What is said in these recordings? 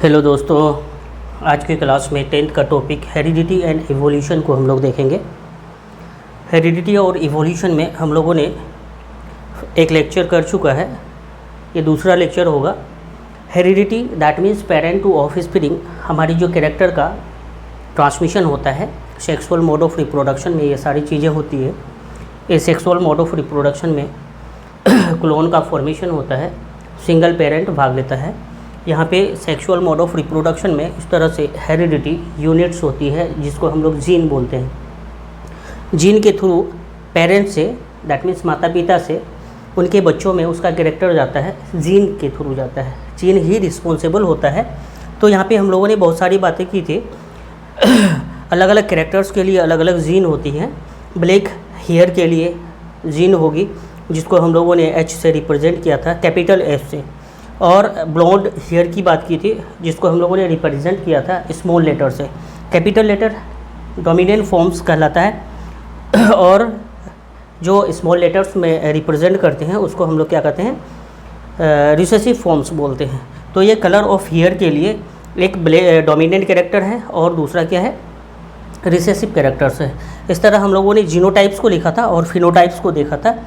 Hello दोस्तों, आज की क्लास में 10th का टॉपिक हेरिडिटी एंड इवोल्यूशन को हम लोग देखेंगे। हेरिडिटी और इवोल्यूशन में हम लोगों ने एक लेक्चर कर चुका है, ये दूसरा लेक्चर होगा। Heredity that means parent to offspring, हमारी जो कैरेक्टर का ट्रांसमिशन होता है सेक्सुअल मोड ऑफ रिप्रोडक्शन में, ये सारी चीज़ें होती है। ये सेक्सुअल मोड ऑफ रिप्रोडक्शन में क्लोन का फॉर्मेशन होता है, सिंगल पेरेंट भाग लेता है। यहाँ पे सेक्सुअल मोड ऑफ रिप्रोडक्शन में इस तरह से हेरिडिटी यूनिट्स होती है जिसको हम लोग जीन बोलते हैं। जीन के through parents say that means माता पिता से उनके बच्चों में उसका कैरेक्टर जाता है, जीन के थ्रू जाता है, जीन ही रिस्पॉन्सिबल होता है। तो यहाँ पे हम लोगों ने बहुत सारी बातें की थी। अलग अलग कैरेक्टर्स के लिए अलग अलग जीन होती हैं। ब्लैक हेयर के लिए जीन होगी जिसको हम लोगों ने एच से रिप्रेजेंट किया था, कैपिटल एच से। और ब्लॉन्ड हेयर की बात की थी जिसको हम लोगों ने रिप्रेजेंट किया था स्मॉल लेटर से। कैपिटल लेटर डोमिनेंट फॉर्म्स कहलाता है और जो स्मॉल लेटर्स में रिप्रेजेंट करते हैं उसको हम लोग क्या कहते हैं, रिसेसिव फॉर्म्स बोलते हैं। तो ये कलर ऑफ हेयर के लिए एक डोमिनेंट कैरेक्टर है और दूसरा क्या है, रिसेसिव कैरेक्टर्स है। इस तरह हम लोगों ने जीनोटाइप्स को लिखा था और फिनोटाइप्स को देखा था।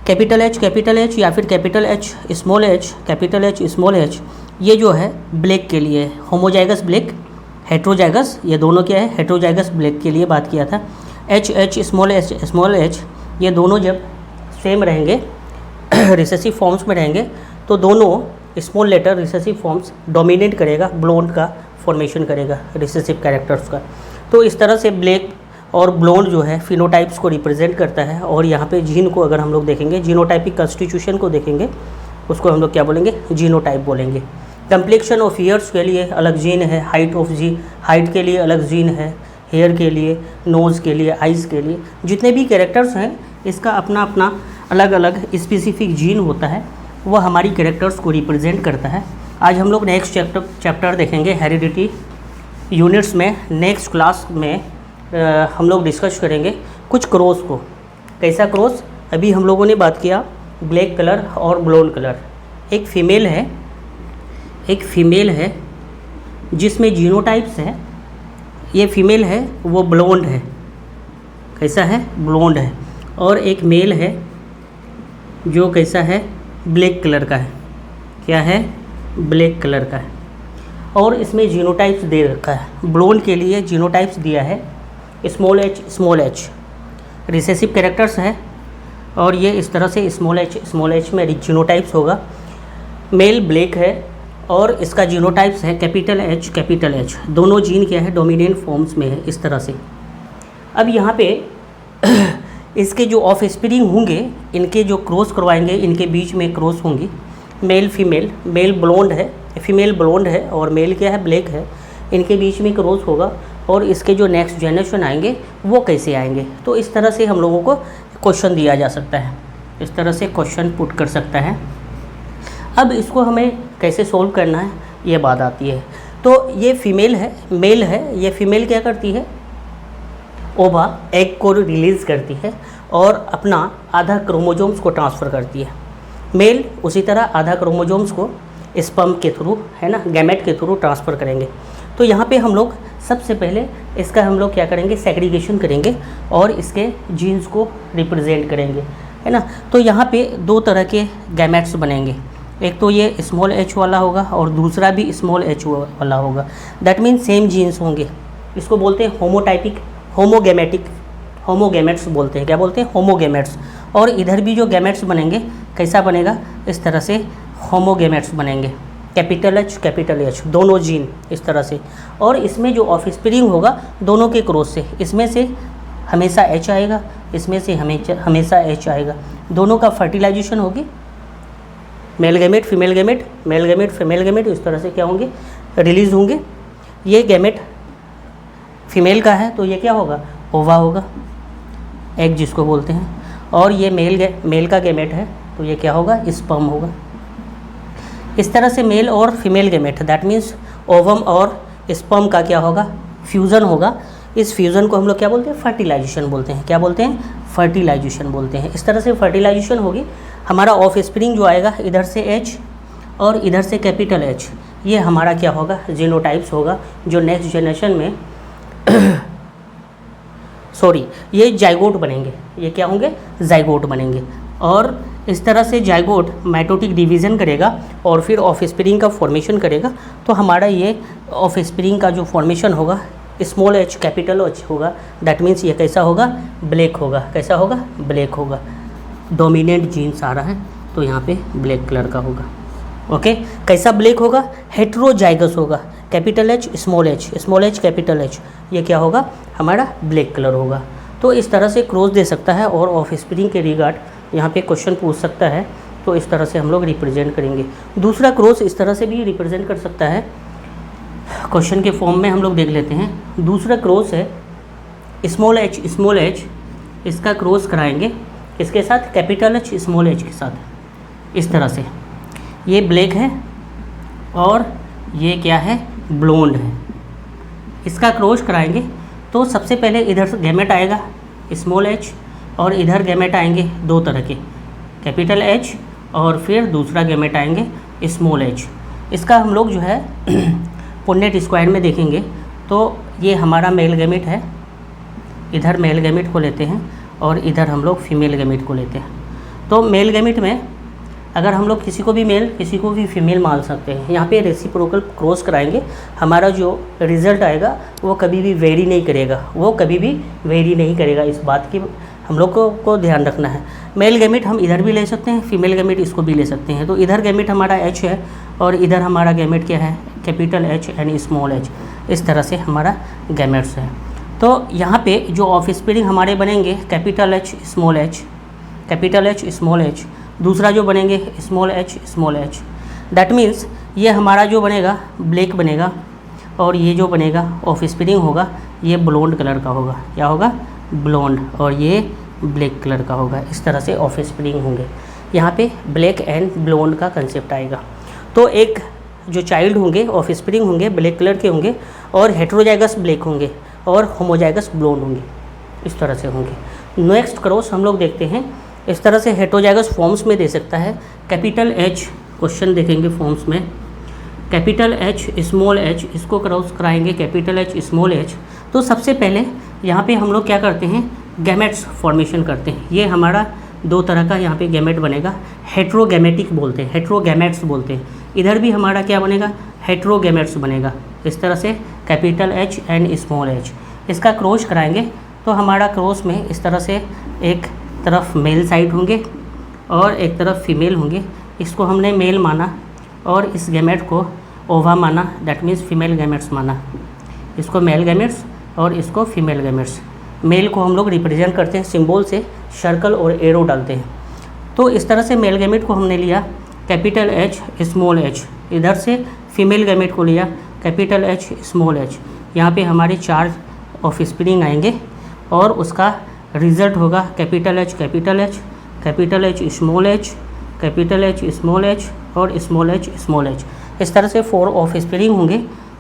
कैपिटल एच या फिर capital H small H, capital H small H, ये जो है ब्लैक के लिए होमोजाइगस ब्लैक, हेट्रोजाइगस, ये दोनों क्या है, हेट्रोजाइगस ब्लैक के लिए बात किया था। एच स्मॉल एच, ये दोनों जब सेम रहेंगे रिसेसिव फॉर्म्स में रहेंगे तो दोनों small letter recessive forms dominate करेगा, ब्लॉन्ड का फॉर्मेशन करेगा रिसेसिव कैरेक्टर्स का। तो इस तरह से ब्लैक और ब्लॉन्ड जो है फिनोटाइप्स को रिप्रेजेंट करता है। और यहाँ पे जीन को अगर हम लोग देखेंगे, जीनोटाइपिक कॉन्स्टिट्यूशन को देखेंगे, उसको हम लोग क्या बोलेंगे, जीनोटाइप बोलेंगे। कम्प्लेक्शन ऑफ ईयर्स के लिए अलग जीन है, हाइट के लिए अलग जीन है, हेयर के लिए, नोज़ के लिए, आइज़ के लिए, जितने भी कैरेक्टर्स हैं इसका अपना अपना अलग अलग स्पेसिफिक जीन होता है, वह हमारी कैरेक्टर्स को रिप्रेजेंट करता है। आज हम लोग नेक्स्ट चैप्टर देखेंगे हेरिडिटी यूनिट्स में। नेक्स्ट क्लास में हम लोग डिस्कस करेंगे कुछ क्रॉस को। कैसा क्रॉस, अभी हम लोगों ने बात किया ब्लैक कलर और ब्लॉन्ड कलर। एक फीमेल है जिसमें जीनोटाइप्स है, ये फीमेल है वो ब्लॉन्ड है, कैसा है, ब्लॉन्ड है। और एक मेल है जो कैसा है, ब्लैक कलर का है, क्या है, ब्लैक कलर का है। और इसमें जीनोटाइप्स दे रखा है, ब्लॉन्ड के लिए जीनोटाइप्स दिया है स्मॉल एच रिसेसिव कैरेक्टर्स है। और ये इस तरह से स्मॉल एच में जीनोटाइप्स होगा। मेल ब्लैक है और इसका जीनोटाइप्स है कैपिटल एच, दोनों जीन क्या है, डोमिनेंट फॉर्म्स में है इस तरह से। अब यहाँ पे इसके जो ऑफ स्प्रिंग होंगे, इनके जो क्रॉस करवाएंगे, इनके बीच में क्रॉस होंगी मेल फीमेल। मेल ब्लॉन्ड है, फीमेल ब्लॉन्ड है और मेल क्या है, ब्लैक है। इनके बीच में क्रॉस होगा और इसके जो नेक्स्ट जनरेशन आएंगे वो कैसे आएंगे। तो इस तरह से हम लोगों को क्वेश्चन दिया जा सकता है, इस तरह से क्वेश्चन पुट कर सकता है। अब इसको हमें कैसे सोल्व करना है ये बात आती है। तो ये फीमेल है, मेल है, ये फीमेल क्या करती है, ओवा एग को रिलीज़ करती है और अपना आधा क्रोमोजोम्स को ट्रांसफ़र करती है। मेल उसी तरह आधा क्रोमोजोम्स को स्पर्म के थ्रू, है ना, गैमेट के थ्रू ट्रांसफ़र करेंगे। तो यहाँ पे हम लोग सबसे पहले इसका हम लोग क्या करेंगे, सेग्रीगेशन करेंगे और इसके जीन्स को रिप्रेजेंट करेंगे, है ना। तो यहाँ पे दो तरह के गैमेट्स बनेंगे, एक तो ये स्मॉल एच वाला होगा और दूसरा भी स्मॉल एच वाला होगा। दैट मीन सेम जीन्स होंगे, इसको बोलते हैं होमोटाइपिक, होमोगैमेट्स बोलते हैं। क्या बोलते हैं, होमोगैमेट्स। और इधर भी जो गैमेट्स बनेंगे कैसा बनेगा, इस तरह से होमोगैमेट्स बनेंगे, कैपिटल एच दोनों जीन इस तरह से। और इसमें जो ऑफस्प्रिंग होगा दोनों के क्रॉस से, इसमें से हमेशा एच आएगा, इसमें से हमेशा एच आएगा। दोनों का फर्टिलाइजेशन होगी, male gamete female gamete, male gamete female gamete, इस तरह से क्या होंगे, रिलीज़ होंगे। ये गैमेट फीमेल का है तो ये क्या होगा, ओवा होगा, एग जिसको बोलते हैं। और ये मेल का गैमेट है तो ये क्या होगा, स्पर्म होगा। इस तरह से मेल और female gamete that means ovum और स्पर्म का क्या होगा, फ्यूज़न होगा। इस फ्यूज़न को हम लोग क्या बोलते हैं, फर्टिलाइजेशन बोलते हैं। क्या बोलते हैं, फर्टिलाइजेशन बोलते हैं। इस तरह से फर्टिलाइजेशन होगी। हमारा ऑफ स्प्रिंग जो आएगा इधर से एच और इधर से कैपिटल एच, ये हमारा क्या होगा, जीनोटाइप्स होगा, जो नेक्स्ट जनरेशन में ये जाइगोट बनेंगे। ये क्या होंगे, जाइगोट बनेंगे। और इस तरह से जाइगोट माइटोटिक डिवीज़न करेगा और फिर ऑफस्प्रिंग का फॉर्मेशन करेगा। तो हमारा ये ऑफस्प्रिंग का जो फॉर्मेशन होगा स्मॉल एच कैपिटल एच होगा। दैट मीन्स ये कैसा होगा, ब्लैक होगा। कैसा होगा, ब्लैक होगा। डोमिनेंट जीन्स आ रहा है तो यहाँ पे ब्लैक कलर का होगा। ओके, कैसा ब्लैक होगा, हेट्रोजाइगस होगा। Capital H small H capital H, ये क्या होगा, हमारा ब्लैक कलर होगा। तो इस तरह से क्रॉस दे सकता है और ऑफस्प्रिंग के रिगार्ड यहाँ पे क्वेश्चन पूछ सकता है। तो इस तरह से हम लोग रिप्रेजेंट करेंगे। दूसरा क्रॉस इस तरह से भी रिप्रेजेंट कर सकता है, क्वेश्चन के फॉर्म में हम लोग देख लेते हैं। दूसरा क्रॉस है स्मॉल एच, इसका क्रॉस कराएंगे इसके साथ कैपिटल एच स्मॉल एच के साथ। इस तरह से ये ब्लैक है और ये क्या है, ब्लोंड है। इसका क्रॉस कराएंगे तो सबसे पहले इधर गैमेट आएगा स्मॉल एच और इधर गैमेट आएंगे दो तरह के, कैपिटल एच और फिर दूसरा गैमेट आएंगे स्मॉल एच। इसका हम लोग जो है पुन्नेट स्क्वायर में देखेंगे तो ये हमारा मेल गैमेट है। इधर मेल गैमेट को लेते हैं और इधर हम लोग फीमेल गैमेट को लेते हैं। तो मेल गैमेट में अगर हम लोग किसी को भी मेल किसी को भी फीमेल मान सकते हैं। यहाँ पे रेसिप्रोकल क्रॉस कराएंगे, हमारा जो रिज़ल्ट आएगा वो कभी भी वेरी नहीं करेगा। इस बात की हम लोग को ध्यान रखना है। मेल गैमेट हम इधर भी ले सकते हैं, फीमेल गैमेट इसको भी ले सकते हैं। तो इधर गैमेट हमारा एच है और इधर हमारा गैमेट क्या है, capital H and small H. इस तरह से हमारा गैमेट्स है। तो यहाँ पे जो ऑफस्प्रिंग हमारे बनेंगे कैपिटल एच स्मॉल एच, दूसरा जो बनेंगे स्मॉल एच। दैट मीन्स ये हमारा जो बनेगा ब्लैक बनेगा और ये जो बनेगा ऑफस्प्रिंग होगा ये ब्लोंड कलर का होगा। क्या होगा, ब्लोंड, और ये ब्लैक कलर का होगा। इस तरह से ऑफस्प्रिंग होंगे। यहाँ पे ब्लैक एंड ब्लोंड का कंसेप्ट आएगा। तो एक जो चाइल्ड होंगे ऑफस्प्रिंग होंगे ब्लैक कलर के होंगे और हेट्रोजाइगस ब्लैक होंगे और होमोजाइगस ब्लोंड होंगे। इस तरह से होंगे। नेक्स्ट क्रॉस हम लोग देखते हैं। इस तरह से हेट्रोजाइगस फॉर्म्स में दे सकता है। कैपिटल एच, क्वेश्चन देखेंगे फॉर्म्स में, कैपिटल एच स्मॉल एच, इसको क्रॉस कराएंगे कैपिटल एच स्मॉल एच। तो सबसे पहले यहाँ पे हम लोग क्या करते हैं, गैमेट्स फॉर्मेशन करते हैं। ये हमारा दो तरह का यहाँ पे गैमेट बनेगा, हेट्रोगैमेटिक बोलते हैं, हेट्रोगैमेट्स बोलते हैं। इधर भी हमारा क्या बनेगा, हेट्रोगैमेट्स बनेगा। इस तरह से capital H and small H, इसका क्रॉस कराएंगे तो हमारा क्रॉस में इस तरह से एक तरफ मेल साइड होंगे और एक तरफ फीमेल होंगे। इसको हमने मेल माना और इस गैमेट को ओवा माना, दैट मीन्स फीमेल गैमेट्स माना। इसको मेल गैमेट्स और इसको फीमेल गैमेट्स। मेल को हम लोग रिप्रेजेंट करते हैं सिंबल से, सर्कल और एरो डालते हैं। तो इस तरह से मेल गैमेट को हमने लिया कैपिटल एच स्मॉल एच, इधर से फीमेल गैमेट को लिया कैपिटल एच स्मॉल एच। यहाँ पे हमारे 4 ऑफस्प्रिंग आएंगे और उसका रिजल्ट होगा capital H small H, capital H small H और स्मॉल एच। इस तरह से 4 ऑफस्प्रिंग होंगे।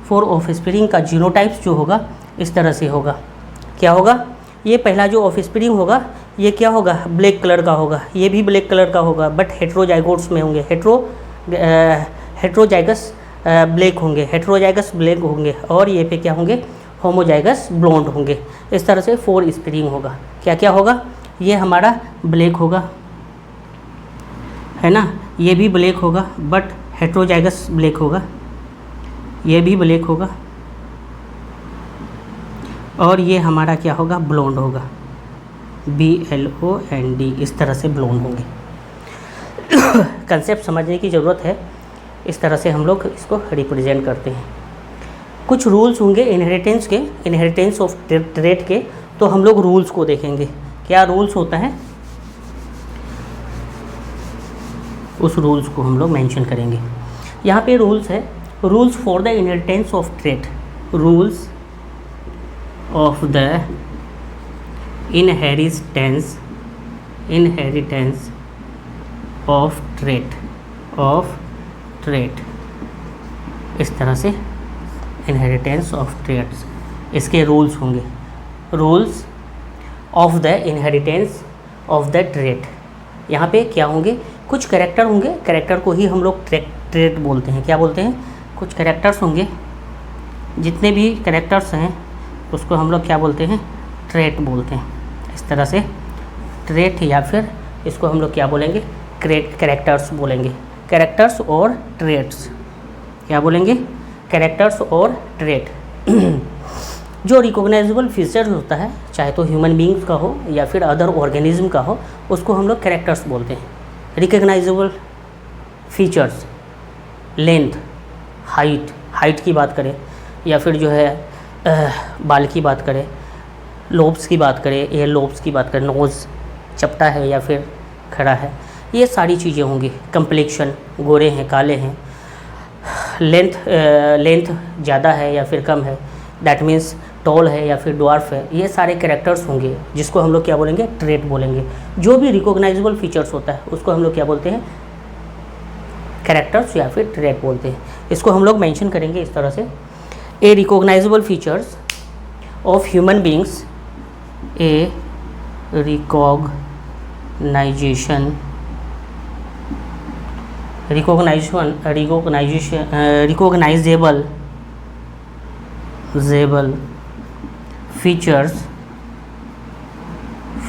4 ऑफस्प्रिंग का जीनोटाइप्स जो होगा इस तरह से होगा। क्या होगा, ये पहला जो ऑफस्प्रिंग होगा ये क्या होगा, ब्लैक कलर का होगा। ये भी ब्लैक कलर का होगा बट हेट्रोजाइगोट्स में होंगे, हेट्रोजाइगस ब्लैक होंगे और ये पे क्या होंगे, होमोजाइगस ब्लोंड होंगे। इस तरह से 4 स्प्रिंग होगा। क्या क्या होगा, ये हमारा ब्लैक होगा, है ना, ये भी ब्लैक होगा बट हेट्रोजाइगस ब्लैक होगा, ये भी ब्लैक होगा और ये हमारा क्या होगा, ब्लोंड होगा, BLOND। इस तरह से ब्लोंड होंगे। कंसेप्ट समझने की ज़रूरत है। इस तरह से हम लोग इसको रिप्रेजेंट करते हैं। कुछ रूल्स होंगे इनहेरिटेंस के, इनहेरिटेंस ऑफ ट्रेट के। तो हम लोग रूल्स को देखेंगे, क्या रूल्स होता है उस रूल्स को हम लोग मेंशन करेंगे। यहाँ पे रूल्स है, rules for the inheritance of trait, rules of the inheritance of trait. इस तरह से इनहेरिटेंस ऑफ ट्रेट्स, इसके रूल्स होंगे। Rules of the inheritance of the trait, यहाँ पे क्या होंगे, कुछ कैरेक्टर होंगे, कैरेक्टर को ही हम लोग ट्रेट बोलते हैं। क्या बोलते हैं, कुछ कैरेक्टर्स होंगे, जितने भी कैरेक्टर्स हैं उसको हम लोग क्या बोलते हैं, ट्रेट बोलते हैं। इस तरह से ट्रेट, या फिर इसको हम लोग क्या बोलेंगे, कैरेक्टर्स बोलेंगे। कैरेक्टर्स और ट्रेट्स, क्या बोलेंगे, कैरेक्टर्स और ट्रेट। जो रिकॉग्नाइजेबल फीचर्स होता है, चाहे तो ह्यूमन बींग्स का हो या फिर अदर ऑर्गेनिज्म का हो, उसको हम लोग कैरेक्टर्स बोलते हैं। रिकॉग्नाइजेबल फीचर्स, लेंथ, हाइट की बात करें, या फिर जो है बाल की बात करें, लोब्स की बात करें, एयर लोब्स की बात करें, नोज़ चपटा है या फिर खड़ा है, ये सारी चीज़ें होंगी। कंप्लेक्शन, गोरे हैं, काले हैं, लेंथ ज़्यादा है या फिर कम है, दैट मीन्स टॉल है या फिर ड्वार्फ है, ये सारे कैरेक्टर्स होंगे जिसको हम लोग क्या बोलेंगे, ट्रेट बोलेंगे। जो भी रिकॉग्नाइजेबल फीचर्स होता है उसको हम लोग क्या बोलते हैं, कैरेक्टर्स या फिर ट्रेट बोलते हैं। इसको हम लोग मेंशन करेंगे इस तरह से, a recognisable features of human beings, a recognisable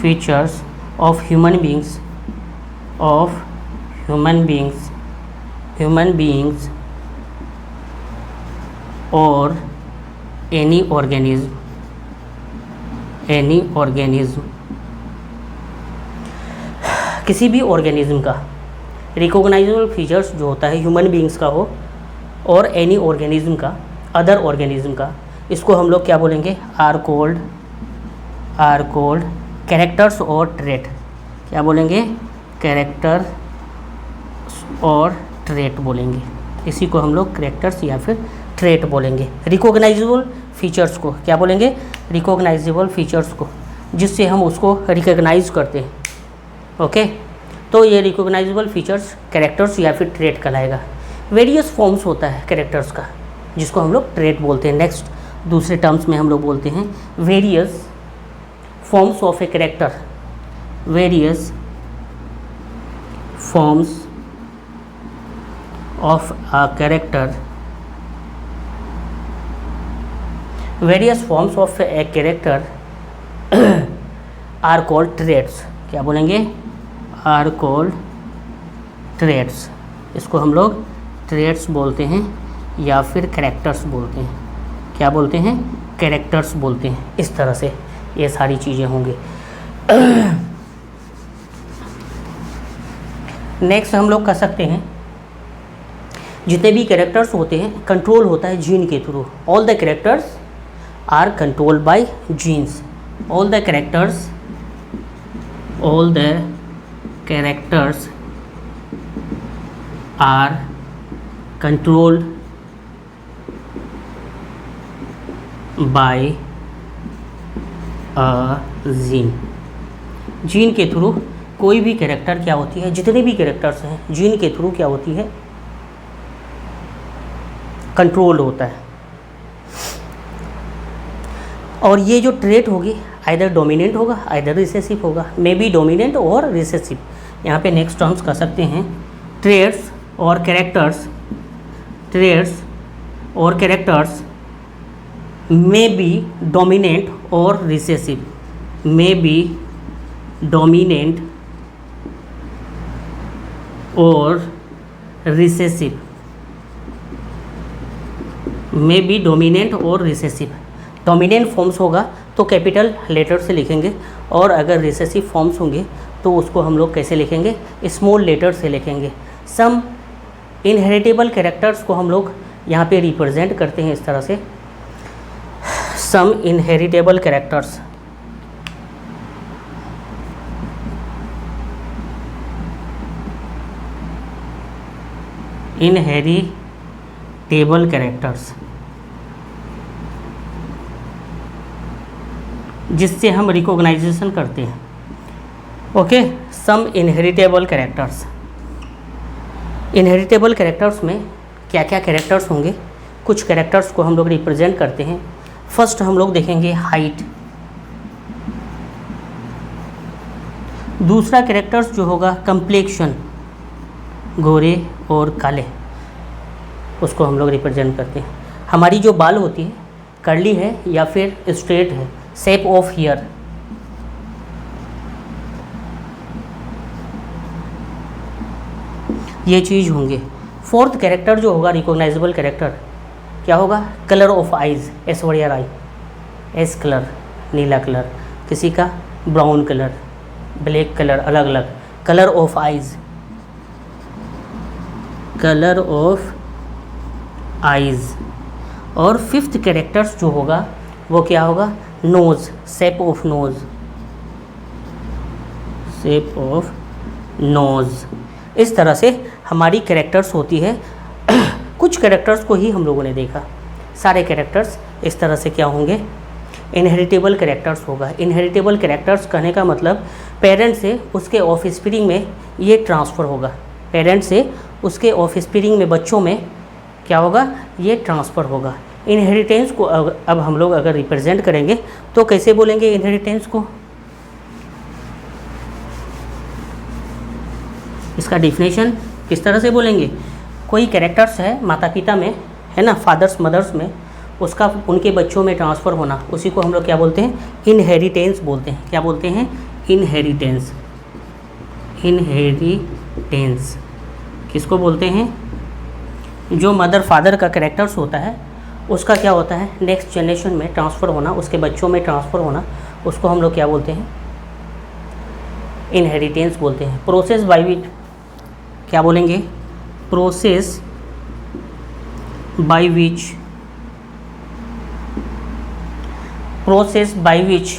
features of human beings और एनी ऑर्गेनिज्म, किसी भी ऑर्गेनिज्म का रिकॉग्नाइजेबल फीचर्स जो होता है ह्यूमन बींग्स का हो और एनी ऑर्गेनिज्म का, अदर ऑर्गेनिज्म का, इसको हम लोग क्या बोलेंगे, आर कोल्ड कैरेक्टर्स और ट्रेट। क्या बोलेंगे, कैरेक्टर और ट्रेट बोलेंगे। इसी को हम लोग कैरेक्टर्स या फिर ट्रेट बोलेंगे। रिकॉग्नाइजेबल फीचर्स को क्या बोलेंगे, रिकॉग्नाइजेबल फीचर्स को, जिससे हम उसको रिकॉग्नाइज करते हैं। ओके, तो ये रिकॉग्नाइजेबल फीचर्स कैरेक्टर्स या फिर ट्रेट कहलाएगा। वेरियस फॉर्म्स होता है कैरेक्टर्स का, जिसको हम लोग ट्रेट बोलते हैं। नेक्स्ट दूसरे टर्म्स में हम लोग बोलते हैं various forms of a character, various forms of a character, various forms of a character are called traits. क्या बोलेंगे, आर कॉल्ड ट्रेट्स। इसको हम लोग ट्रेट्स बोलते हैं या फिर कैरेक्टर्स बोलते हैं। क्या बोलते हैं, कैरेक्टर्स बोलते हैं। इस तरह से ये सारी चीज़ें होंगी। नेक्स्ट हम लोग कर सकते हैं, जितने भी कैरेक्टर्स होते हैं कंट्रोल होता है जीन के through. All the characters are controlled by genes. All the characters are controlled by a gene. Gene के थ्रू कोई भी कैरेक्टर क्या होती है, जितने भी कैरेक्टर्स हैं जीन के थ्रू क्या होती है, कंट्रोल होता है। और ये जो ट्रेट होगी आइदर डोमिनेंट होगा आइदर रिसेसिव होगा, मे बी डोमिनेंट और रिसेसिव। यहाँ पे नेक्स्ट टर्म्स कर सकते हैं, ट्रेट्स और कैरेक्टर्स, ट्रेट्स और कैरेक्टर्स मे बी डोमिनेंट और रिसेसिव, मे बी डोमिनेंट और रिसेसिव, मे बी डोमिनेंट और रिसेसिव। डोमिनेंट फॉर्म्स होगा तो कैपिटल लेटर से लिखेंगे, और अगर रिसेसिव फॉर्म्स होंगे तो उसको हम लोग कैसे लिखेंगे, स्मॉल लेटर से लिखेंगे। सम इनहेरिटेबल कैरेक्टर्स को हम लोग यहाँ पे रिप्रेजेंट करते हैं इस तरह से, सम इनहेरिटेबल कैरेक्टर्स। इनहेरिटेबल कैरेक्टर्स, जिससे हम रिकॉग्नाइजेशन करते हैं। ओके, सम इनहेरिटेबल कैरेक्टर्स। इनहेरिटेबल कैरेक्टर्स में क्या क्या कैरेक्टर्स होंगे, कुछ कैरेक्टर्स को हम लोग रिप्रेजेंट करते हैं। फर्स्ट हम लोग देखेंगे हाइट। दूसरा कैरेक्टर्स जो होगा कंप्लेक्शन, गोरे और काले। उसको हम लोग रिप्रेजेंट करते हैं। हमारी जो बाल होती है कर्ली है या फिर स्ट्रेट है, शेप ऑफ हेयर, ये चीज़ होंगे। फोर्थ कैरेक्टर जो होगा रिकॉग्नाइजेबल कैरेक्टर क्या होगा, colour of eyes, as for eye, as colour नीला कलर, किसी का ब्राउन कलर, ब्लैक कलर, अलग अलग colour of eyes, colour of eyes. और फिफ्थ कैरेक्टर्स जो होगा वो क्या होगा, nose, shape of nose, shape of nose. इस तरह से हमारी कैरेक्टर्स होती है। कुछ कैरेक्टर्स को ही हम लोगों ने देखा, सारे कैरेक्टर्स इस तरह से क्या होंगे, इनहेरिटेबल कैरेक्टर्स होगा। इनहेरिटेबल कैरेक्टर्स कहने का मतलब पेरेंट से उसके ऑफ स्प्रिंग में ये ट्रांसफ़र होगा, पेरेंट से उसके ऑफ स्प्रिंग में बच्चों में क्या होगा, ये ट्रांसफ़र होगा। इनहेरिटेंस को अब हम लोग अगर रिप्रेजेंट करेंगे तो कैसे बोलेंगे इनहेरिटेंस को, इसका डिफिनेशन किस तरह से बोलेंगे। कोई कैरेक्टर्स है माता पिता में, है ना, फादर्स मदर्स में, उसका उनके बच्चों में ट्रांसफ़र होना, उसी को हम लोग क्या बोलते हैं, इनहेरिटेंस बोलते हैं। क्या बोलते हैं, इनहेरिटेंस। इनहेरिटेंस किसको बोलते हैं, जो मदर फादर का कैरेक्टर्स होता है उसका क्या होता है, नेक्स्ट जनरेशन में ट्रांसफ़र होना, उसके बच्चों में ट्रांसफ़र होना, उसको हम लोग क्या बोलते हैं, इनहेरिटेंस बोलते हैं। प्रोसेस बाय विच क्या बोलेंगे, process by which, process by which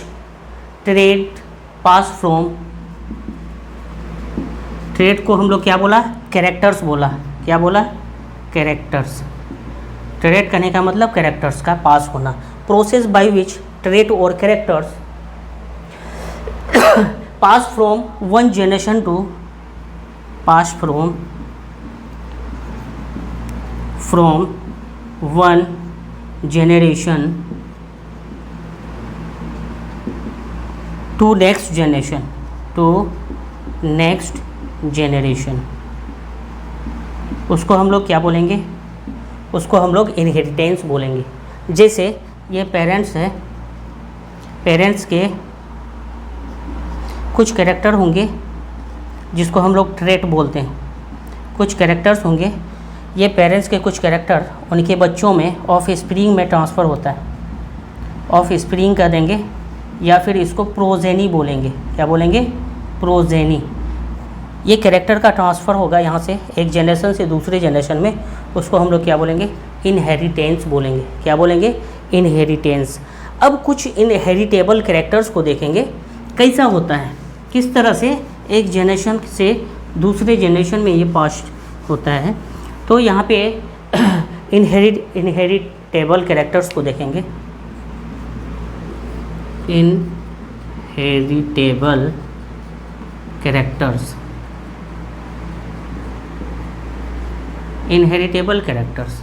trade pass from, trade को हम लोग क्या बोला, कैरेक्टर्स बोला। क्या बोला, कैरेक्टर्स। ट्रेड करने का मतलब कैरेक्टर्स का पास होना। प्रोसेस बाय विच ट्रेड और characters pass from one generation to, pass from one generation to next generation, to next generation, उसको हम लोग क्या बोलेंगे, उसको हम लोग इनहेरिटेंस बोलेंगे। जैसे ये पेरेंट्स है, पेरेंट्स के कुछ कैरेक्टर होंगे जिसको हम लोग ट्रेट बोलते हैं, कुछ कैरेक्टर्स होंगे, ये पेरेंट्स के कुछ कैरेक्टर उनके बच्चों में ऑफ स्प्रिंग में ट्रांसफ़र होता है, ऑफ स्प्रिंग कर देंगे, या फिर इसको प्रोजेनी बोलेंगे। क्या बोलेंगे, प्रोजेनी। ये कैरेक्टर का ट्रांसफ़र होगा यहाँ से एक जनरेशन से दूसरे जनरेशन में, उसको हम लोग क्या बोलेंगे, इनहेरिटेंस बोलेंगे। क्या बोलेंगे, इनहेरिटेंस। अब कुछ इनहेरिटेबल कैरेक्टर्स को देखेंगे कैसा होता है, किस तरह से एक जनरेशन से दूसरे जनरेशन में ये पास होता है। तो यहाँ पे इनहेरिटेबल कैरेक्टर्स को देखेंगे, इनहेरिटेबल कैरेक्टर्स, इनहेरिटेबल कैरेक्टर्स,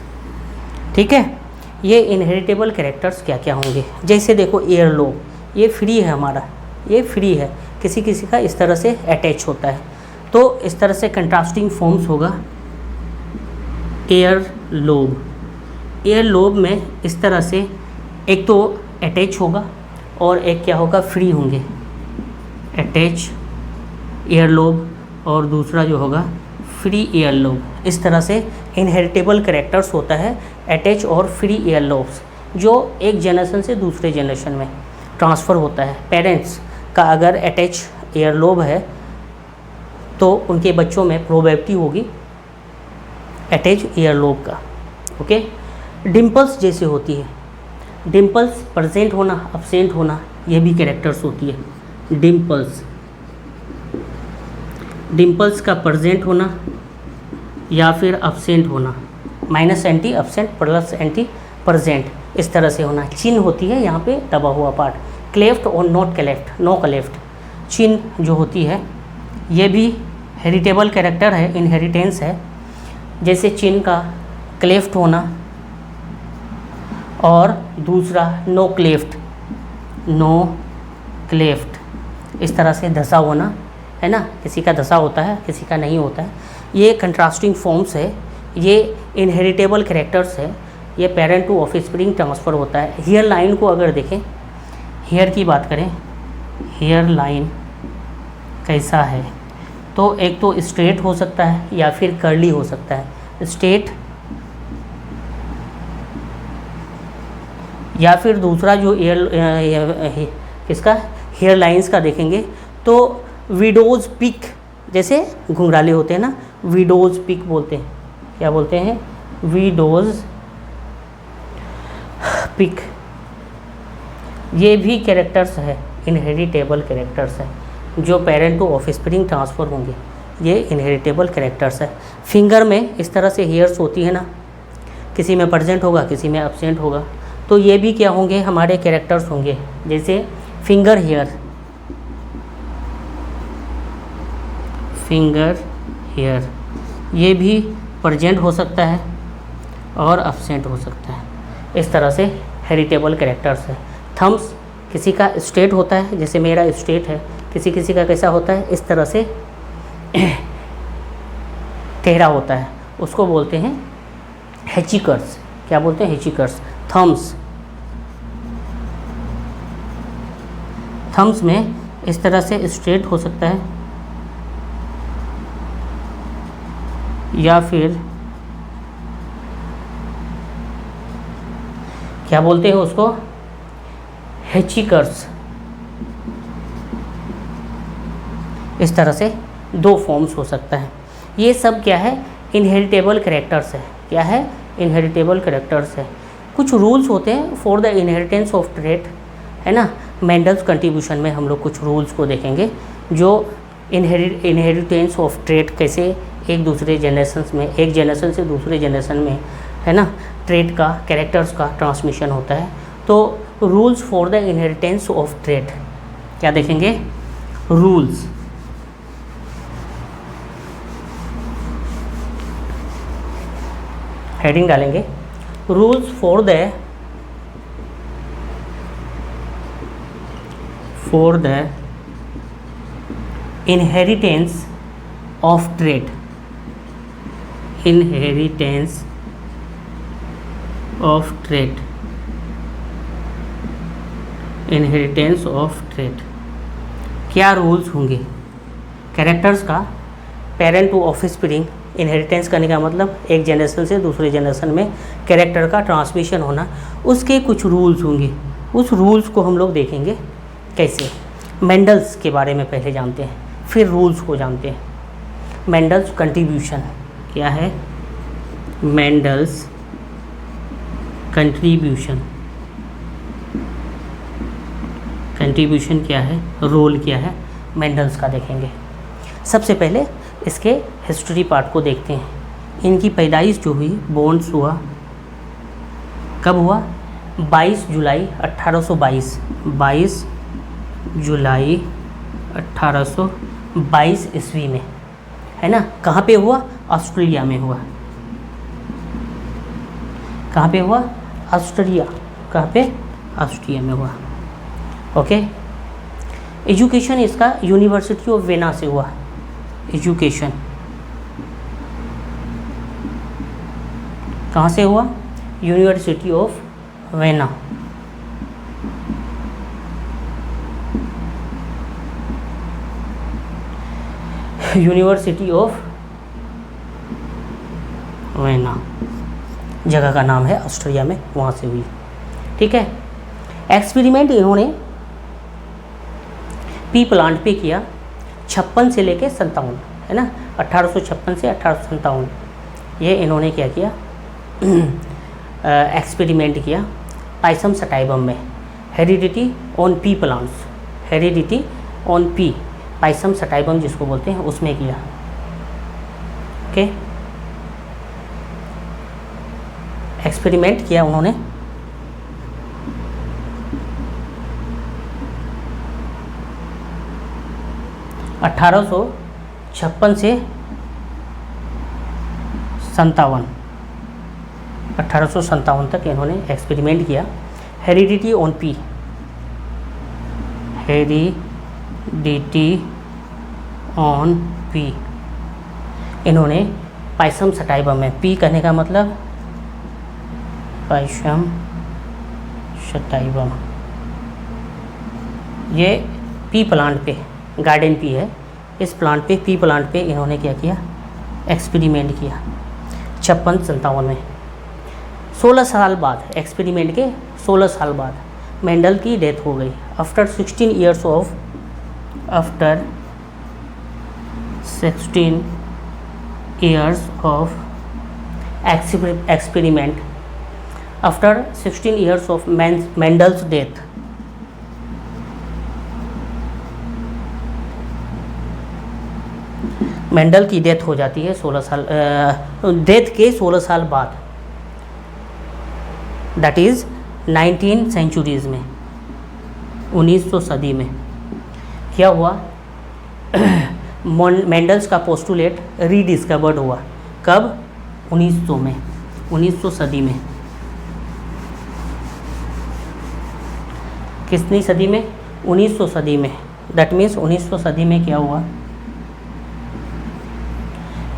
ठीक है। ये इनहेरिटेबल कैरेक्टर्स क्या क्या होंगे, जैसे देखो एयर लोब, ये फ्री है हमारा, ये फ्री है, किसी किसी का इस तरह से अटैच होता है, तो इस तरह से कंट्रास्टिंग फॉर्म्स होगा एयर लोब। एयर लोब में इस तरह से एक तो अटैच होगा और एक क्या होगा, फ्री होंगे, अटैच एयर लोब और दूसरा जो होगा फ्री एयर लोब। इस तरह से इनहेरिटेबल कैरेक्टर्स होता है अटैच और फ्री एयर लोब्स, जो एक जनरेशन से दूसरे जनरेशन में ट्रांसफ़र होता है। पेरेंट्स का अगर अटैच एयर लोब है तो उनके बच्चों में प्रोबेबिलिटी होगी अटैच एयर लोब का, ओके। डिम्पल्स जैसे होती है, डिम्पल्स प्रेजेंट होना, अब्सेंट होना, ये भी कैरेक्टर्स होती है। डिम्पल्स, डिम्पल्स का प्रेजेंट होना या फिर अब्सेंट होना, minus anti absent plus anti present, इस तरह से होना। चिन्ह होती है यहाँ पे दबा हुआ पार्ट, क्लेफ्ट और नॉट क्लेफ्ट, नो क्लेफ्ट चिन्ह जो होती है, ये भी हेरिटेबल कैरेक्टर है, इनहेरिटेंस है। जैसे चिन्ह का क्लेफ्ट होना और दूसरा नो क्लेफ्ट, नो क्लेफ्ट, इस तरह से धसा होना, है ना, किसी का धसा होता है किसी का नहीं होता है। ये कंट्रास्टिंग फॉर्म्स है, ये इनहेरिटेबल कैरेक्टर्स है, ये पेरेंट टू ऑफस्प्रिंग ट्रांसफ़र होता है। हेयर लाइन को अगर देखें, हेयर की बात करें, हेयर लाइन कैसा है, तो एक तो स्ट्रेट हो सकता है या फिर कर्ली हो सकता है। स्ट्रेट या फिर दूसरा जो किसका हेयर लाइंस का देखेंगे तो विडोज़ पिक, जैसे घुंघराले होते हैं ना, विडोज़ पिक बोलते हैं। क्या बोलते हैं? Widow's peak. ये भी कैरेक्टर्स है, इनहेरिटेबल कैरेक्टर्स है, जो पेरेंट टू ऑफस्प्रिंग ट्रांसफ़र होंगे, ये इनहेरिटेबल कैरेक्टर्स है। फिंगर में इस तरह से हेयर्स होती है ना, किसी में प्रेजेंट होगा, किसी में एब्सेंट होगा, तो ये भी क्या होंगे? हमारे कैरेक्टर्स होंगे। जैसे फिंगर हेयर, फिंगर हेयर ये भी प्रेजेंट हो सकता है और एब्सेंट हो सकता है। इस तरह से हेरिटेबल कैरेक्टर्स है। थम्स किसी का स्ट्रेट होता है, जैसे मेरा स्ट्रेट है, किसी किसी का कैसा होता है? इस तरह से टेढ़ा होता है, उसको बोलते हैं हेचिकर्स। क्या बोलते हैं? हेचिकर्स। थम्स में इस तरह से स्ट्रेट हो सकता है या फिर क्या बोलते हैं उसको? हेचिकर्स। इस तरह से दो फॉर्म्स हो सकता है। ये सब क्या है? इनहेरिटेबल कैरेक्टर्स है। क्या है? इनहेरिटेबल कैरेक्टर्स है। कुछ रूल्स होते हैं for the inheritance of trait, है ना। मेंडल्स कंट्रीब्यूशन में हम लोग कुछ रूल्स को देखेंगे, जो इनहेरिटेंस ऑफ ट्रेट कैसे एक दूसरे जनरेशन में, एक जनरेशन से दूसरे जनरेशन में, है ना, ट्रेट का, कैरेक्टर्स का ट्रांसमिशन होता है। तो rules for the inheritance of trait क्या देखेंगे? रूल्स। हेडिंग डालेंगे, rules for the inheritance of trait, inheritance of trait, inheritance of trait. क्या रूल्स होंगे? कैरेक्टर्स का पेरेंट टू ऑफस्प्रिंग, इनहेरिटेंस करने का मतलब एक जनरेशन से दूसरे जनरेशन में कैरेक्टर का ट्रांसमिशन होना, उसके कुछ रूल्स होंगे। उस रूल्स को हम लोग देखेंगे कैसे। मेंडल्स के बारे में पहले जानते हैं, फिर रूल्स को जानते हैं। मेंडल्स कंट्रीब्यूशन क्या है? मेंडल्स कंट्रीब्यूशन, कंट्रीब्यूशन क्या है, रोल क्या है, मेंडल्स का देखेंगे। सबसे पहले इसके हिस्ट्री पार्ट को देखते हैं। इनकी पैदाइश जो हुई, बोर्न्स हुआ, कब हुआ? 22 जुलाई 1822, 22 जुलाई 1822 ईस्वी में, है ना। कहाँ पे हुआ? ऑस्ट्रेलिया में हुआ। कहाँ पे हुआ? ऑस्ट्रेलिया। कहाँ पे? ऑस्ट्रेलिया में हुआ। ओके। एजुकेशन इसका यूनिवर्सिटी ऑफ वेना से हुआ। एजुकेशन कहाँ से हुआ? University of vena. University of vena जगह का नाम है, ऑस्ट्रेलिया में, वहाँ से हुई। ठीक है। एक्सपेरिमेंट इन्होंने पी प्लांट पे किया 56 से लेके 57, है ना, 1856 से 1857 ये इन्होंने क्या किया? एक्सपेरिमेंट किया पाइसम सटाइबम में, heredity on pea plants, heredity on pea, Pisum sativum जिसको बोलते हैं, उसमें किया। ओके। एक्सपेरिमेंट किया उन्होंने। अठारह सौ 56 से 57, 1857 तक इन्होंने एक्सपेरिमेंट किया। Heredity on P, heredity on P इन्होंने पाइसम सटाइवम है। पी कहने का मतलब पाइसम सटाइवम, ये पी प्लांट पे, गार्डन पी है, इस प्लांट पे, पी प्लांट पे इन्होंने क्या किया, एक्सपेरिमेंट किया 56-57 में। 16 साल बाद, एक्सपेरिमेंट के 16 साल बाद मेंडल की डेथ हो गई। After 16 years of experiment, after 16 years of Mendel's death, Mendel की डेथ हो जाती है 16 साल, डेथ के 16 साल बाद, दैट इज़ 19 सेंचुरीज़ में, 1900 सदी में क्या हुआ, मेंडल्स का पोस्टुलेट रीडिस्कवर्ड हुआ। कब? 1900 में, 1900 सदी में। कितनी सदी में? 1900 सदी में। दैट मीन्स 1900 सदी में क्या हुआ,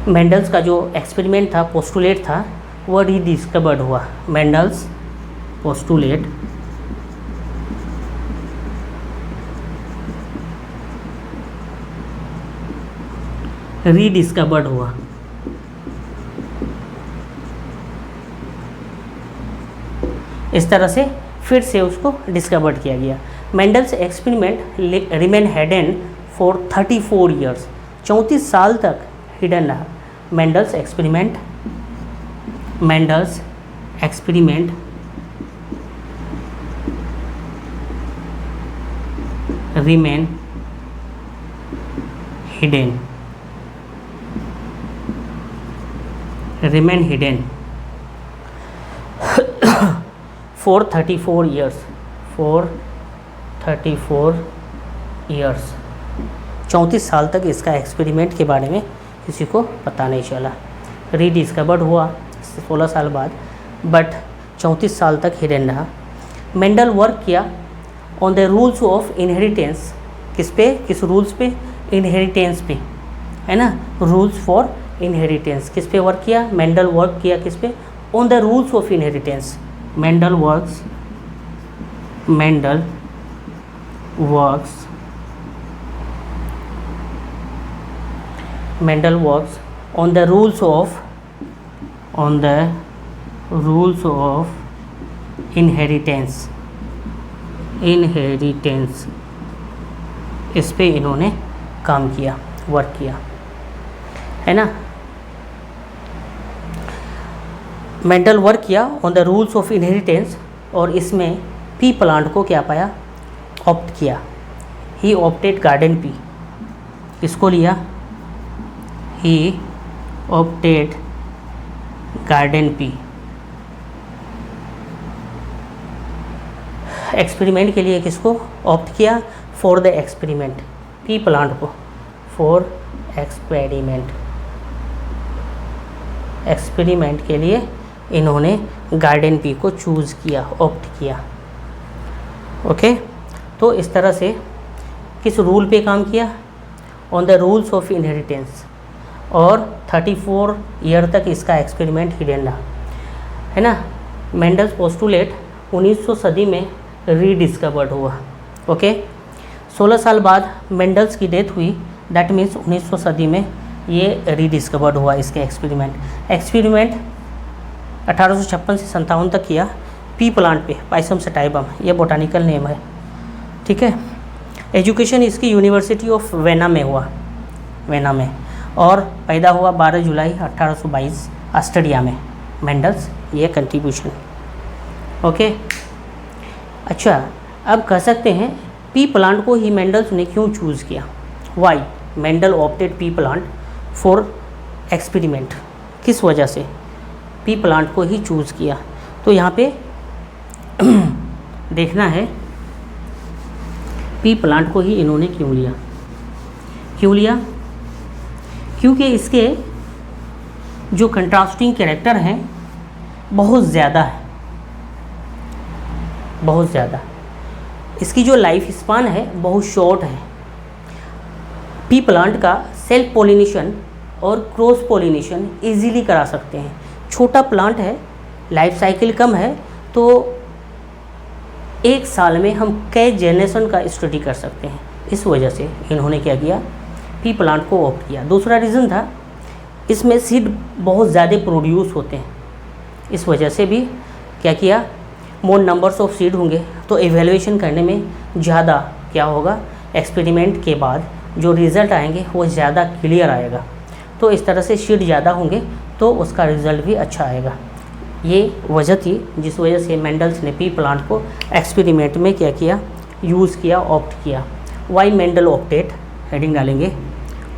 मेंडल्स का जो एक्सपेरिमेंट था, पोस्टुलेट था, वह रीडिस्कवर्ड हुआ। मेंडल्स पोस्टुलेट रीडिस्कवर्ड हुआ। इस तरह से फिर से उसको डिस्कवर्ड किया गया। Mendel's experiment remain hidden for 34 years, 34 साल तक हिडन रहा। Mendel's experiment remain hidden for 34 years, 34 साल तक इसका एक्सपेरिमेंट के बारे में किसी को पता नहीं चला। रीडिस्कवर्ड हुआ 16 साल बाद, बट 34 साल तक हिडन रहा। मेंडल वर्क किया on the rules of inheritance, किस पे, किस रूल्स पे, इनहेरिटेंस पे, है ना, रूल्स फॉर इनहेरिटेंस, किस पे वर्क किया, मेंडल वर्क किया किस पे, on the rules of inheritance. Mendel works on the rules of inheritance, इस पे इन्होंने काम किया, वर्क किया, है ना। मेंडल वर्क किया on the rules of inheritance, और इसमें पी प्लांट को क्या पाया, ऑप्ट किया। ही ऑप्टेड गार्डन पी, किसको लिया, ही ऑप्टेड गार्डन पी, एक्सपेरिमेंट के लिए किसको ऑप्ट किया, for the experiment, P plant को, फॉर एक्सपेरिमेंट के लिए इन्होंने गार्डन पी को चूज़ किया, ऑप्ट किया। ओके, तो इस तरह से किस रूल पे काम किया, on the rules of inheritance, और 34 ईयर तक इसका एक्सपेरिमेंट हिडन रहा, है ना। मेंडल्स पोस्टुलेट 1900 सदी में रीडिस्कवर्ड हुआ। ओके, 16 साल बाद मेंडल्स की डेथ हुई, दैट मीन्स 1900 सदी में ये रीडिस्कवर्ड हुआ इसके एक्सपेरिमेंट 1856 से 57 तक किया, पी प्लांट पे, पाइसम सटाइवम, ये बोटानिकल नेम है, ठीक है। एजुकेशन इसकी यूनिवर्सिटी ऑफ वेना में हुआ, वेना में, और पैदा हुआ 12 जुलाई 1822 ऑस्ट्रेलिया में। मेंडल्स, ये कंट्रीब्यूशन। ओके, अच्छा, अब कह सकते हैं पी प्लांट को ही मेंडल्स ने क्यों चूज़ किया, why Mendel opted pea plant for experiment, किस वजह से पी प्लांट को ही चूज़ किया। तो यहाँ पे देखना है पी प्लांट को ही इन्होंने क्यों लिया, क्योंकि इसके जो कंट्रास्टिंग कैरेक्टर हैं बहुत ज़्यादा है, बहुत ज़्यादा। इसकी जो लाइफ स्पान है बहुत शॉर्ट है। पी प्लांट का सेल्फ पोलिनेशन और क्रॉस पोलिनेशन इजीली करा सकते हैं। छोटा प्लांट है, लाइफ साइकिल कम है, तो एक साल में हम कई जनरेशन का स्टडी कर सकते हैं। इस वजह से इन्होंने क्या किया, पी प्लांट को ऑप्ट किया। दूसरा रीज़न था, इसमें सीड बहुत ज़्यादा प्रोड्यूस होते हैं, इस वजह से भी क्या किया, मोर नंबर्स ऑफ सीड होंगे तो एवेल्यूएशन करने में ज़्यादा क्या होगा, एक्सपेरिमेंट के बाद जो रिज़ल्ट आएंगे वो ज़्यादा क्लियर आएगा। तो इस तरह से सीड ज़्यादा होंगे तो उसका रिज़ल्ट भी अच्छा आएगा। ये वजह थी जिस वजह से मेंडल्स ने पी प्लांट को एक्सपेरिमेंट में क्या किया, यूज़ किया, ऑप्ट किया। वाई मेंडल ऑप्टेड, हेडिंग डालेंगे,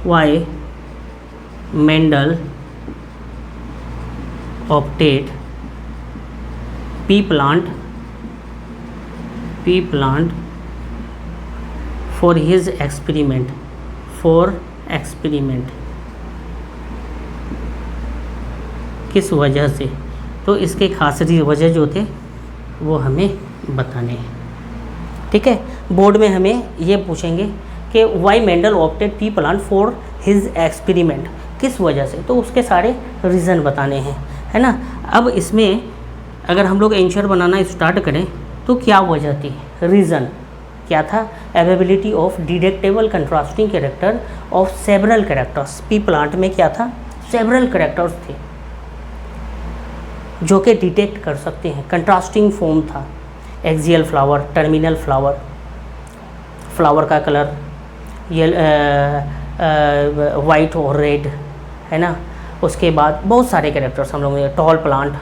why Mendel opted pea plant for his experiment, किस वजह से, तो इसके खास वजह जो थे वो हमें बताने हैं। ठीक है, बोर्ड में हमें ये पूछेंगे कि why Mendel opted pea plant for his experiment, किस वजह से, तो उसके सारे रीज़न बताने हैं, है ना। अब इसमें अगर हम लोग आंसर बनाना स्टार्ट करें तो क्या वजह थी, रीज़न क्या था, availability of detectable contrasting character of several characters. P plant में क्या था, सेवरल कैरेक्टर्स थे जो कि डिटेक्ट कर सकते हैं। कंट्रास्टिंग फॉर्म था, axial flower, terminal flower, flower का कलर ये वाइट और रेड, है ना। उसके बाद बहुत सारे कैरेक्टर्स हम लोग ने, टॉल प्लांट,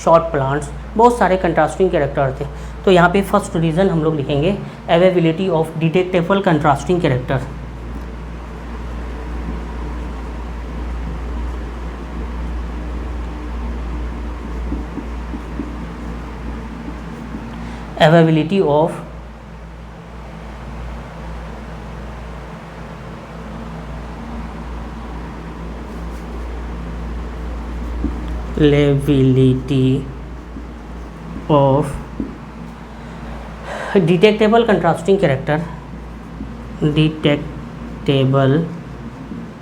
शॉर्ट प्लांट्स, बहुत सारे कंट्रास्टिंग कैरेक्टर थे। तो यहाँ पे फर्स्ट रीज़न हम लोग लिखेंगे availability of detectable contrasting character. Availability of detectable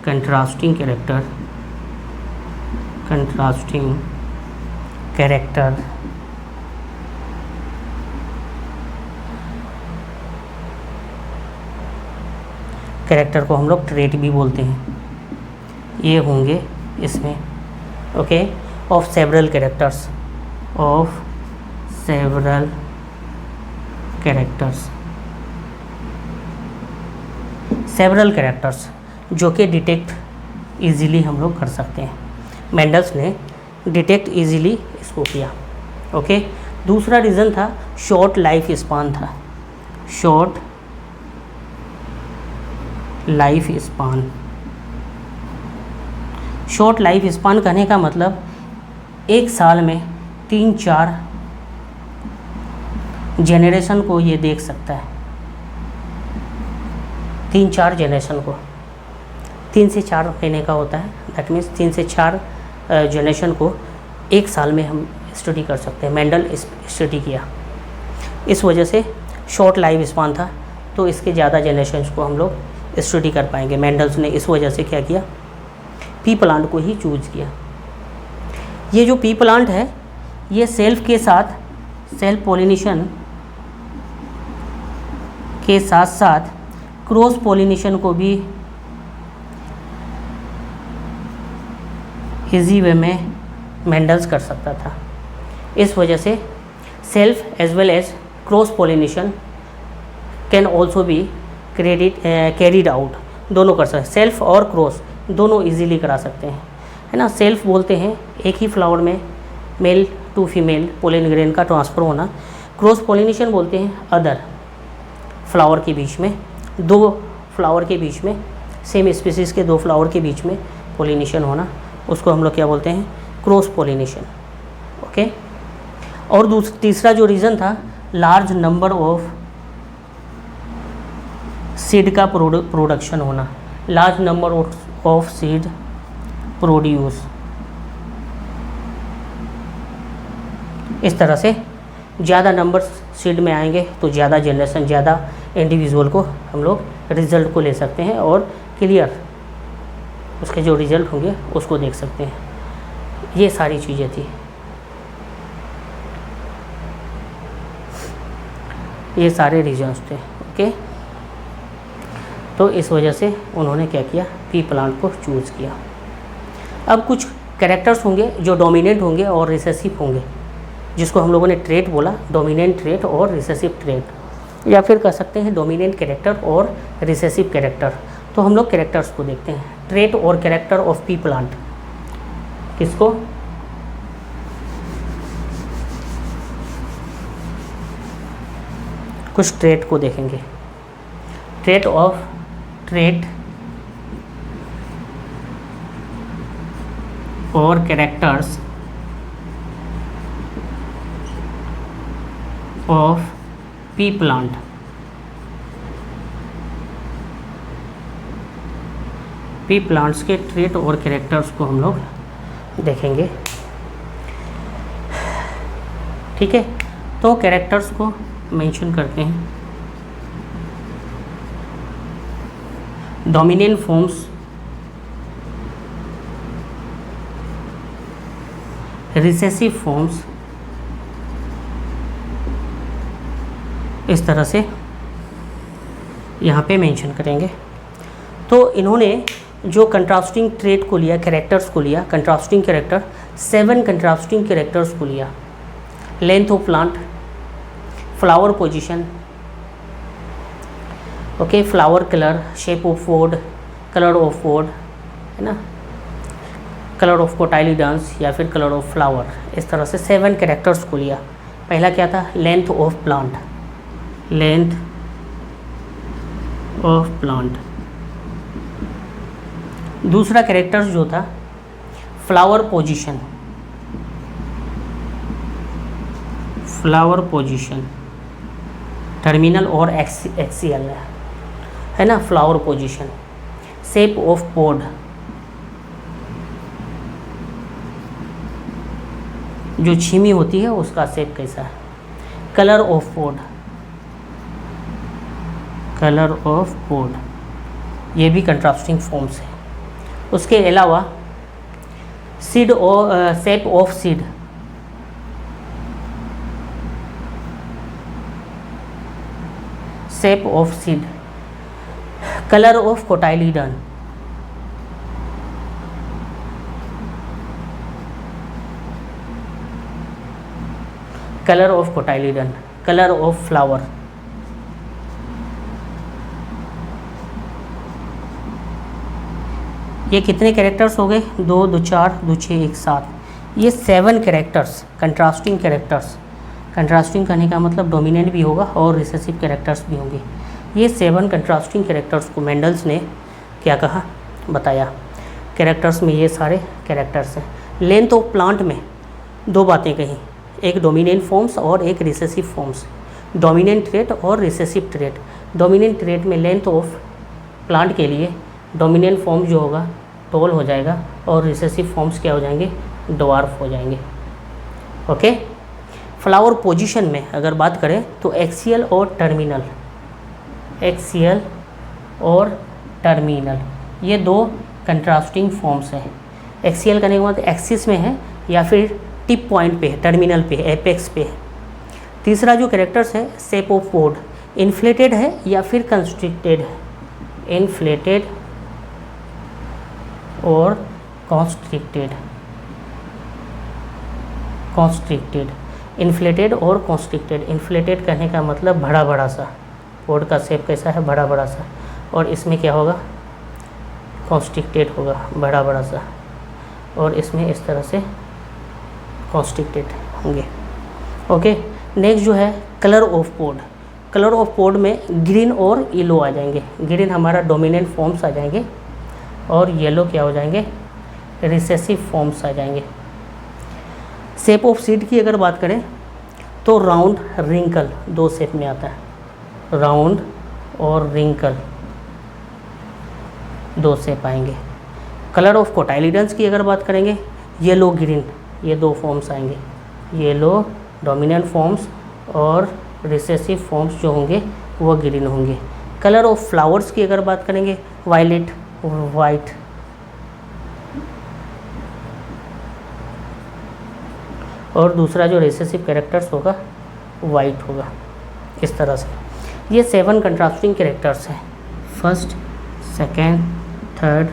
contrasting character, character को हम लोग ट्रेट भी बोलते हैं, ये होंगे इसमें, okay, of several characters, several characters जो कि डिटेक्ट इजीली हम लोग कर सकते हैं। मेंडल्स ने डिटेक्ट इजीली इसको किया, ओके। दूसरा रीज़न था शॉर्ट लाइफ स्पान था, शॉर्ट लाइफ स्पान कहने का मतलब एक साल में 3-4 जेनरेशन को ये देख सकता है, 3-4 जेनरेशन को, 3 से 4 महीने का होता है, दैट मीन्स 3 से 4 जेनरेशन को एक साल में हम स्टडी कर सकते हैं। मेंडल स्टडी किया, इस वजह से शॉर्ट लाइफ स्पान था, तो इसके ज़्यादा जेनरेशन को हम लोग स्टडी कर पाएंगे। मेंडल्स ने इस वजह से क्या किया, पी प्लांट को ही चूज किया। ये जो पी प्लांट है ये सेल्फ के साथ, सेल्फ पॉलिनेशन के साथ साथ क्रॉस पॉलिनेशन को भी इजी वे में मेंडल्स कर सकता था। इस वजह से self as well as cross pollination can also be carried out, दोनों कर सकते हैं, सेल्फ और क्रॉस दोनों इजीली करा सकते हैं, है ना। सेल्फ बोलते हैं एक ही फ्लावर में male to female pollen grain का ट्रांसफ़र होना, क्रॉस पॉलिनेशन बोलते हैं अदर फ्लावर के बीच में, 2 फ्लावर के बीच में, सेम स्पीसीज़ के 2 फ्लावर के बीच में पॉलिनेशन होना, उसको हम लोग क्या बोलते हैं, क्रॉस पॉलिनेशन, ओके। और तीसरा जो रीज़न था, लार्ज नंबर ऑफ सीड का प्रोडक्शन होना, large number of seed produce. इस तरह से ज़्यादा नंबर सीड में आएंगे तो ज़्यादा जनरेशन, ज़्यादा इंडिविजुअल को हम लोग रिज़ल्ट को ले सकते हैं और क्लियर उसके जो रिजल्ट होंगे उसको देख सकते हैं। ये सारी चीज़ें थी, ये सारे रीजन्स थे। ओके, तो इस वजह से उन्होंने क्या किया, पी प्लांट को चूज़ किया। अब कुछ कैरेक्टर्स होंगे जो डोमिनेंट होंगे और रिसेसिव होंगे, जिसको हम लोगों ने ट्रेट बोला, डोमिनेंट ट्रेट और रिसेसिव ट्रेट, या फिर कह सकते हैं डोमिनेंट कैरेक्टर और रिसेसिव कैरेक्टर। तो हम लोग कैरेक्टर्स को देखते हैं, ट्रेट और कैरेक्टर ऑफ पी प्लांट। किसको, कुछ ट्रेट को देखेंगे, ट्रेट और characters of P plant. P plants के ट्रेट और कैरेक्टर्स को हम लोग देखेंगे। ठीक है, तो कैरेक्टर्स को मेंशन करते हैं। डोमिनेंट फॉर्म्स, रिसेसिव फॉर्म्स, इस तरह से यहाँ पे मेंशन करेंगे। तो इन्होंने जो कंट्रास्टिंग ट्रेट को लिया, कैरेक्टर्स को लिया, कंट्रास्टिंग कैरेक्टर, 7 कंट्रास्टिंग कैरेक्टर्स को लिया। Length of plant, flower position, okay, flower colour, shape of pod, colour of pod, है ना, कलर ऑफ कोटाइलिडन्स या फिर कलर ऑफ फ्लावर, इस तरह से 7 कैरेक्टर्स को लिया। पहला क्या था, length of plant, length of plant. दूसरा कैरेक्टर्स जो था, flower position, flower position, terminal और एक्सियल, है ना, flower position. Shape of pod, जो छीमी होती है उसका शेप कैसा है। Colour of pod, colour of pod, ये भी कंट्रास्टिंग फॉर्म्स है। उसके अलावा सीड और shape of seed, shape of seed, colour of cotyledon, colour of cotyledon, colour of flower. ये कितने कैरेक्टर्स हो गए, 2, 2, 4, 2, 6, 1, 7। ये 7 कैरेक्टर्स, कंट्रास्टिंग कैरेक्टर्स। कंट्रास्टिंग करने का मतलब डोमिनेंट भी होगा और रिसेसिव कैरेक्टर्स भी होंगे। ये 7 कंट्रास्टिंग कैरेक्टर्स को मेंडल्स ने क्या कहा, बताया। कैरेक्टर्स में ये सारे कैरेक्टर्स हैं। लेंथ ऑफ प्लांट में 2 बातें कही, एक डोमिनेंट फॉर्म्स और एक रिसेसिव फॉर्म्स। डोमिनेंट ट्रेट और रिसेसिव ट्रेट। डोमिनेंट ट्रेट में लेंथ ऑफ प्लांट के लिए डोमिनेंट फॉर्म जो होगा टॉल हो जाएगा और रिसेसिव फॉर्म्स क्या हो जाएंगे, ड्वार्फ हो जाएंगे। ओके, फ्लावर पोजीशन में अगर बात करें तो एक्सियल और टर्मिनल, एक्सियल और टर्मिनल, ये 2 कंट्रास्टिंग फॉर्म्स हैं। एक्सियल करने के बाद एक्सिस में है या फिर टिप पॉइंट पे है, टर्मिनल पे है, एपेक्स पे है। तीसरा जो कैरेक्टर्स है, शेप ऑफ पोड, इन्फ्लेटेड है या फिर कंस्ट्रिक्टेड है, इन्फ्लेटेड और कॉन्स्ट्रिक्टेड, कॉन्स्ट्रिक्टेड, इन्फ्लेटेड और कॉन्स्ट्रिक्टेड। इन्फ्लेटेड कहने का मतलब बड़ा बड़ा सा, पोड का शेप कैसा है, बड़ा बड़ा सा, और इसमें क्या होगा, कॉन्स्ट्रिक्टेड होगा, बड़ा बड़ा सा, और इसमें इस तरह से कॉन्स्ट्रिक्टेड होंगे। ओके, नेक्स्ट जो है colour of pod. Colour of pod में ग्रीन और येलो आ जाएंगे। ग्रीन हमारा डोमिनेंट फॉर्म्स आ जाएंगे और येलो क्या हो जाएंगे, रिसेसिव फॉर्म्स आ जाएंगे। शेप ऑफ सीड की अगर बात करें तो राउंड, रिंकल, 2 शेप में आता है, राउंड और रिंकल 2 शेप आएंगे। कलर ऑफ कोटाइलिडन्स की अगर बात करेंगे, येलो ग्रीन, ये 2 फॉर्म्स आएंगे, येलो डोमिनेंट फॉर्म्स और रिसेसिव फॉर्म्स जो होंगे वो ग्रीन होंगे। कलर ऑफ फ्लावर्स की अगर बात करेंगे, वायलेट और वाइट, और दूसरा जो रिसेसिव कैरेक्टर्स होगा वाइट होगा। इस तरह से ये 7 कंट्रास्टिंग कैरेक्टर्स हैं, first, second, third,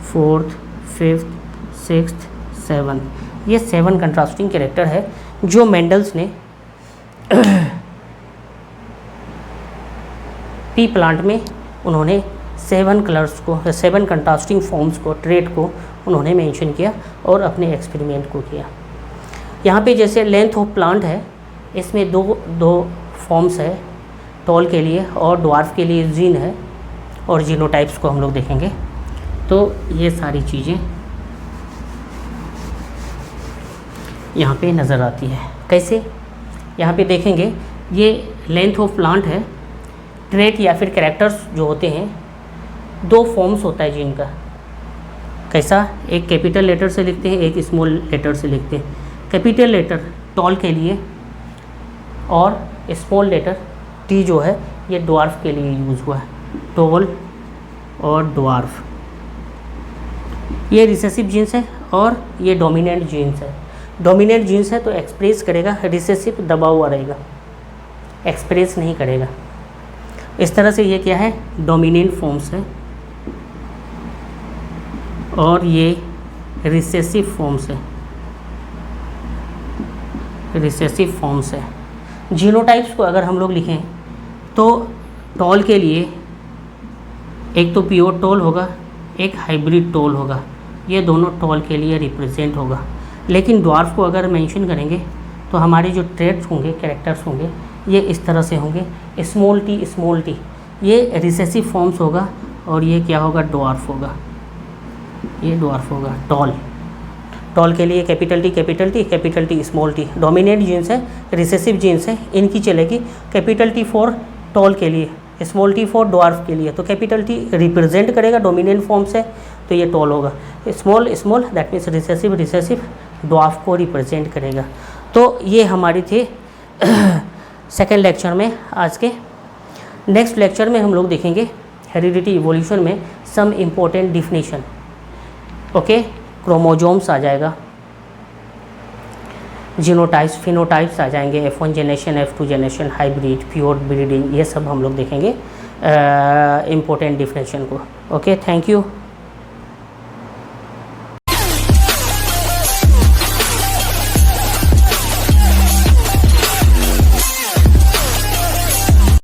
fourth, fifth, sixth, 7। ये 7 कंट्रास्टिंग कैरेक्टर है जो मेंडल्स ने पी प्लांट में उन्होंने 7 कलर्स को, 7 कंट्रास्टिंग फॉर्म्स को, ट्रेट को उन्होंने मेंशन किया और अपने एक्सपेरिमेंट को किया। यहाँ पे जैसे लेंथ ऑफ प्लांट है, इसमें दो फॉर्म्स है, टॉल के लिए और ड्वार्फ के लिए जीन है, और जीनोटाइप्स को हम लोग देखेंगे। तो ये सारी चीज़ें यहाँ पे नज़र आती है। कैसे? यहाँ पे देखेंगे ये लेंथ ऑफ प्लांट है, ट्रेट या फिर कैरेक्टर्स जो होते हैं, 2 फॉर्म्स होता है जीन का। कैसा? एक कैपिटल लेटर से लिखते हैं, एक स्मॉल लेटर से लिखते हैं। कैपिटल लेटर टॉल के लिए और स्मॉल लेटर टी जो है ये ड्वार्फ के लिए यूज़ हुआ है, टॉल और ड्वार्फ। ये रिसेसिव जीन्स है और ये डोमिनेंट जीन्स है। डोमिनेंट जीन्स है तो एक्सप्रेस करेगा, रिसेसिव दबा हुआ रहेगा, एक्सप्रेस नहीं करेगा। इस तरह से ये क्या है? डोमिनेंट फॉर्म्स है और ये रिसेसिव फॉर्म्स है, रिसेसिव फॉर्म्स है। जीनोटाइप्स को अगर हम लोग लिखें तो टॉल के लिए एक तो प्योर टॉल होगा, एक हाइब्रिड टॉल होगा, ये दोनों टॉल के लिए रिप्रेजेंट होगा। लेकिन ड्वार्फ को अगर मेंशन करेंगे तो हमारे जो ट्रेट्स होंगे, कैरेक्टर्स होंगे, ये इस तरह से होंगे, स्मॉल टी ये रिसेसिव फॉर्म्स होगा और ये क्या होगा? ड्वार्फ होगा, ये ड्वार्फ होगा। टॉल के लिए capital T, small T. Dominant genes है, रिसेसिव जीन्स है, इनकी चलेगी। कैपिटल टी फॉर टॉल के लिए, स्मॉल टी फॉर ड्वार्फ के लिए। तो कैपिटल टी रिप्रेजेंट करेगा डोमिनेंट फॉर्म से, तो ये टॉल होगा। Small that means recessive dwarf को रिप्रेजेंट करेगा। तो ये हमारी थी सेकेंड लेक्चर में आज के। नेक्स्ट लेक्चर में हम लोग देखेंगे हेरिडिटी इवोल्यूशन में some important definition. Okay, chromosomes आ जाएगा, जीनोटाइप्स, फिनोटाइप्स आ जाएंगे, F1 generation, F2 generation, hybrid, pure breeding, ये सब हम लोग देखेंगे इम्पोर्टेंट डिफिनेशन को। Okay, thank you.